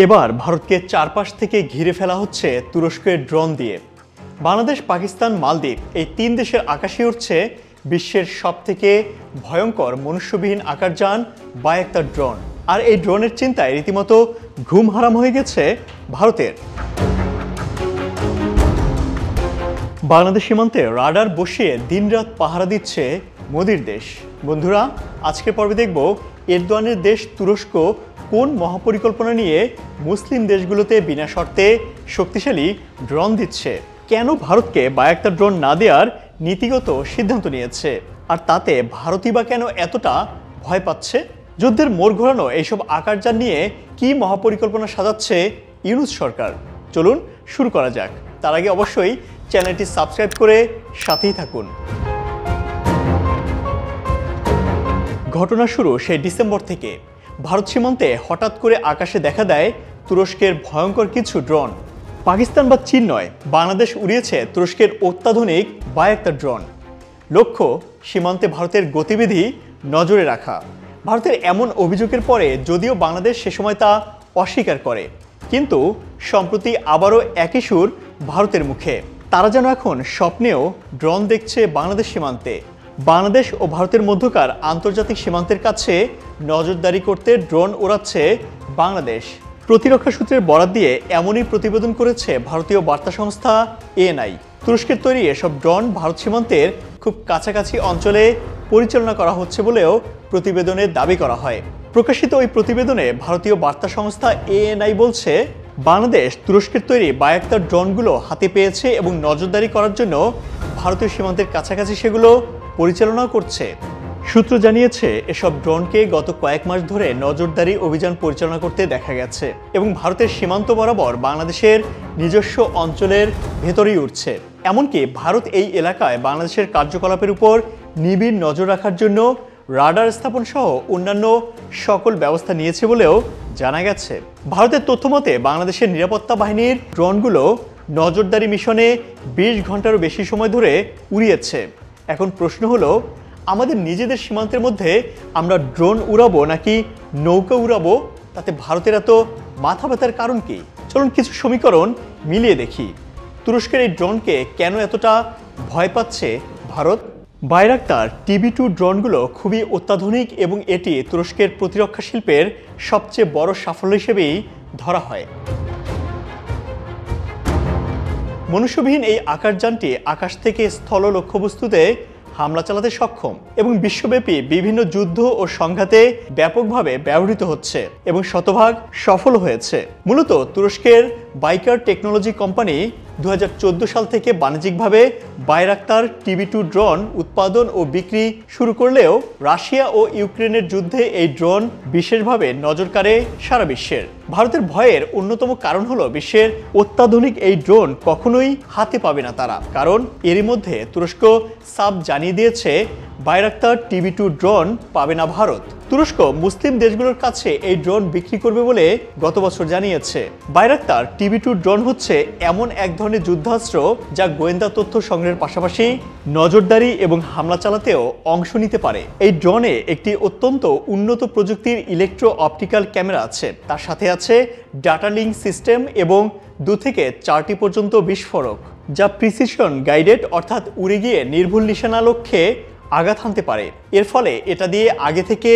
এবার ভারতকে চারপাশ থেকে ঘিরে ফেলা হচ্ছে তুরস্কের ড্রোন দিয়ে। বাংলাদেশ, পাকিস্তান, মালদ্বীপ এই তিন দেশের আকাশে উঠছে বিশ্বের সবথেকে ভয়ঙ্কর মনুষ্যবিহীন আকাশযান বায়রাক্তার ড্রোন। আর এই ড্রোনের চিন্তায় রীতিমতো ঘুম হারাম হয়ে গেছে ভারতের। বাংলাদেশ সীমান্তে রাডার বসিয়ে দিনরাত পাহারা দিচ্ছে মোদির দেশ। বন্ধুরা, আজকের পর্বে দেখব এরদোয়ানের দেশ তুরস্ক কোন মহাপরিকল্পনা নিয়ে মুসলিম দেশগুলোতে বিনা শর্তে শক্তিশালী ড্রোন দিচ্ছে, কেন ভারতকে বায়রাক্তার ড্রোন না দেওয়ার নীতিগত সিদ্ধান্ত নিয়েছে, আর তাতে ভারতই বা কেন এতটা ভয় পাচ্ছে। যুদ্ধের মোড় ঘোরানো এইসব আকাশযান নিয়ে কি মহাপরিকল্পনা সাজাচ্ছে ইউনূস সরকার, চলুন শুরু করা যাক। তার আগে অবশ্যই চ্যানেলটি সাবস্ক্রাইব করে সাথেই থাকুন। ঘটনা শুরু সেই ডিসেম্বর থেকে। ভারত সীমান্তে হঠাৎ করে আকাশে দেখা দেয় তুরস্কের ভয়ঙ্কর কিছু ড্রোন। পাকিস্তান বা চীন নয়, বাংলাদেশ উড়িয়েছে তুরস্কের অত্যাধুনিক বায়রাক্তার ড্রোন। লক্ষ্য সীমান্তে ভারতের গতিবিধি নজরে রাখা। ভারতের এমন অভিযোগের পরে যদিও বাংলাদেশ সে সময় তা অস্বীকার করে, কিন্তু সম্প্রতি আবারও একই সুর ভারতের মুখে। তারা যেন এখন স্বপ্নেও ড্রোন দেখছে বাংলাদেশ সীমান্তে। বাংলাদেশ ও ভারতের মধ্যকার আন্তর্জাতিক সীমান্তের কাছে নজরদারি করতে ড্রোন ওড়াচ্ছে বাংলাদেশ। প্রতিরক্ষা সূত্রের বরাত দিয়ে এমনই প্রতিবেদন করেছে ভারতীয় বার্তা সংস্থা এএনআই। তুরস্কের তৈরি এসব ড্রোন ভারত সীমান্তের খুব কাছাকাছি অঞ্চলে পরিচালনা করা হচ্ছে বলেও প্রতিবেদনে দাবি করা হয়। প্রকাশিত ওই প্রতিবেদনে ভারতীয় বার্তা সংস্থা এএনআই বলছে, বাংলাদেশ তুরস্কের তৈরি বায়রাক্তার ড্রোনগুলো হাতে পেয়েছে এবং নজরদারি করার জন্য ভারতীয় সীমান্তের কাছাকাছি সেগুলো পরিচালনা করছে। সূত্র জানিয়েছে, এসব ড্রোনকে গত কয়েক মাস ধরে নজরদারি অভিযান পরিচালনা করতে দেখা গেছে এবং ভারতের সীমান্ত বরাবর বাংলাদেশের নিজস্ব অঞ্চলের ভেতরেই উঠছে। এমনকি ভারত এই এলাকায় বাংলাদেশের কার্যকলাপের উপর নিবিড় নজর রাখার জন্য রাডার স্থাপন সহ অন্যান্য সকল ব্যবস্থা নিয়েছে বলেও জানা গেছে। ভারতের তথ্যমতে বাংলাদেশের নিরাপত্তা বাহিনীর ড্রোনগুলো নজরদারি মিশনে 20 ঘন্টারও বেশি সময় ধরে উড়িয়েছে। এখন প্রশ্ন হলো, আমাদের নিজেদের সীমান্তের মধ্যে আমরা ড্রোন উড়াবো নাকি নৌকা উড়াবো? তাতে ভারতের এত মাথা ব্যথার কারণ কি? চলুন কিছু সমীকরণ মিলিয়ে দেখি। তুরস্কের এই ড্রোনকে কেন এতটা ভয় পাচ্ছে ভারত? বায়রাক্তার TB2 ড্রোনগুলো খুবই অত্যাধুনিক এবং এটি তুরস্কের প্রতিরক্ষা শিল্পের সবচেয়ে বড় সাফল্য হিসেবেই ধরা হয়। মনুষ্যবিহীন এই আকাশযানটি আকাশ থেকে স্থল লক্ষ্যবস্তুতে হামলা চালাতে সক্ষম এবং বিশ্বব্যাপী বিভিন্ন যুদ্ধ ও সংঘাতে ব্যাপকভাবে ব্যবহৃত হচ্ছে এবং শতভাগ সফল হয়েছে। মূলত তুরস্কের বাইকার টেকনোলজি কোম্পানি 2014 সাল থেকে বাণিজ্যিকভাবে বায়রাক্তার TB2 ড্রোন উৎপাদন ও বিক্রি শুরু করলেও রাশিয়া ও ইউক্রেনের যুদ্ধে এই ড্রোন বিশেষভাবে নজর কাড়ে সারা বিশ্বের। ভারতের ভয়ের অন্যতম কারণ হলো বিশ্বের অত্যাধুনিক এই ড্রোন কখনোই হাতে পাবে না তারা, কারণ এরই মধ্যে তুরস্ক সাব জানিয়ে দিয়েছে বায়রাক্তার TB2 ড্রোন পাবে না ভারত। তুরস্ক মুসলিম দেশগুলোর কাছে এই ড্রোন বিক্রি করবে বলে গত বছর জানিয়েছে। বায়রাক্তার TB2 ড্রোন হচ্ছে এমন এক ধরনের যুদ্ধাস্ত্র যা গোয়েন্দা তথ্য সংগ্রহের পাশাপাশি নজরদারি এবং হামলা চালাতেও অংশ নিতে পারে। এই ড্রোনে একটি অত্যন্ত উন্নত প্রযুক্তির ইলেকট্রো অপটিক্যাল ক্যামেরা আছে, তার সাথে আছে ডাটা লিঙ্ক সিস্টেম এবং 2 থেকে 4টি পর্যন্ত বিস্ফোরক, যা প্রিসিশন গাইডেড অর্থাৎ উড়ে গিয়ে নির্ভুল নিশানা লক্ষ্যে আঘাত হানতে পারে। এর ফলে এটা দিয়ে আগে থেকে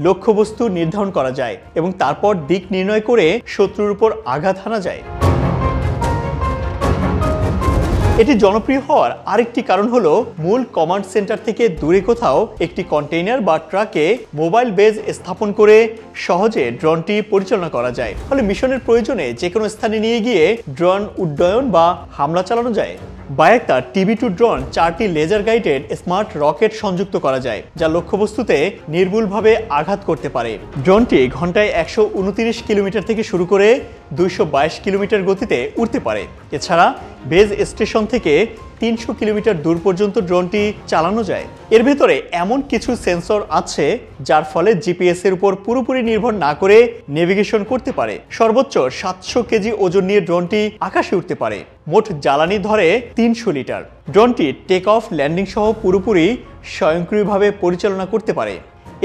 লক্ষ্যবস্তু নির্ধারণ করা যায় এবং তারপর দিক নির্ণয় করে শত্রুর উপর আঘাত হানা যায়। এটি জনপ্রিয় হওয়ার আরেকটি কারণ হলো মূল কমান্ড সেন্টার থেকে দূরে কোথাও একটি কন্টেইনার বা ট্রাকে মোবাইল বেজ স্থাপন করে সহজে ড্রোনটি পরিচালনা করা যায়। ফলে মিশনের প্রয়োজনে যে কোনো স্থানে নিয়ে গিয়ে ড্রোন উড্ডয়ন বা হামলা চালানো যায়। বায়রাক্তার TB2 ড্রোন 4টি লেজার গাইডেড স্মার্ট রকেট সংযুক্ত করা যায়, যা লক্ষ্যবস্তুতে নির্ভুলভাবে আঘাত করতে পারে। ড্রোনটি ঘন্টায় 129 কিলোমিটার থেকে শুরু করে 222 কিলোমিটার গতিতে উড়তে পারে। এছাড়া বেজ স্টেশন থেকে 300 কিলোমিটার দূর পর্যন্ত ড্রোনটি চালানো যায়। এর ভেতরে এমন কিছু সেন্সর আছে যার ফলে জিপিএস এর উপর পুরোপুরি নির্ভর না করে নেভিগেশন করতে পারে। সর্বোচ্চ 700 কেজি ওজন নিয়ে ড্রোনটি আকাশে উঠতে পারে। মোট জ্বালানি ধরে 300 লিটার। ড্রোনটি টেক অফ ল্যান্ডিং সহ পুরোপুরি স্বয়ংক্রিয়ভাবে পরিচালনা করতে পারে।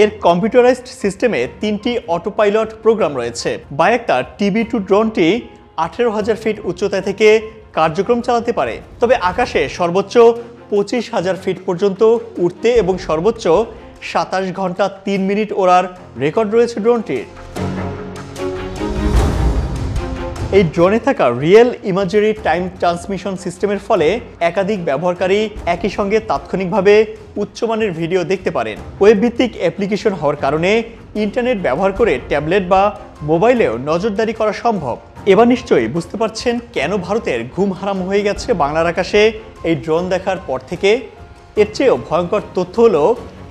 এর কম্পিউটারাইজড সিস্টেমে 3টি অটো পাইলট প্রোগ্রাম রয়েছে। বায়াক্তার TB2 ড্রোনটি 18,000 ফিট উচ্চতা থেকে কার্যক্রম চালাতে পারে, তবে আকাশে সর্বোচ্চ 25,000 ফিট পর্যন্ত উড়তে এবং সর্বোচ্চ 27 ঘন্টা 3 মিনিট ওড়ার রেকর্ড রয়েছে ড্রোনটির। এই ড্রোনে থাকা রিয়েল ইমাজেরি টাইম ট্রান্সমিশন সিস্টেমের ফলে একাধিক ব্যবহারকারী একই সঙ্গে তাৎক্ষণিকভাবে উচ্চমানের ভিডিও দেখতে পারেন। ওয়েব ভিত্তিক অ্যাপ্লিকেশন হওয়ার কারণে ইন্টারনেট ব্যবহার করে ট্যাবলেট বা মোবাইলেও নজরদারি করা সম্ভব। এবার নিশ্চয়ই বুঝতে পারছেন কেন ভারতের ঘুম হারাম হয়ে গেছে বাংলার আকাশে এই ড্রোন দেখার পর থেকে। এর চেয়েও ভয়ঙ্কর তথ্য হলো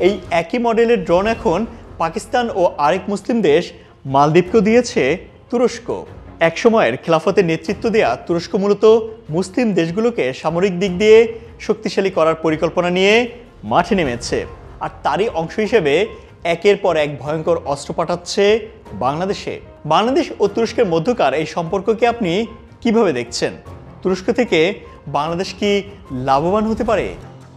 এই একই মডেলের ড্রোন এখন পাকিস্তান ও আরেক মুসলিম দেশ মালদ্বীপকেও দিয়েছে তুরস্ক। একসময়ের খেলাফতের নেতৃত্ব দেয়া তুরস্ক মূলত মুসলিম দেশগুলোকে সামরিক দিক দিয়ে শক্তিশালী করার পরিকল্পনা নিয়ে মাঠে নেমেছে, আর তারই অংশ হিসেবে একের পর এক ভয়ঙ্কর অস্ত্র পাঠাচ্ছে বাংলাদেশে। বাংলাদেশ ও তুরস্কের মধ্যকার এই সম্পর্ককে আপনি কিভাবে দেখছেন? তুরস্ক থেকে বাংলাদেশ কি লাভবান হতে পারে?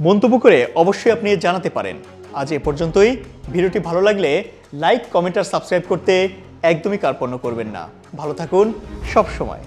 মন্তব্য করে অবশ্যই আপনি জানাতে পারেন। আজ এ পর্যন্তই। ভিডিওটি ভালো লাগলে লাইক, কমেন্ট আর সাবস্ক্রাইব করতে একদমই কার্পণ্য করবেন না। ভালো থাকুন সব সময়।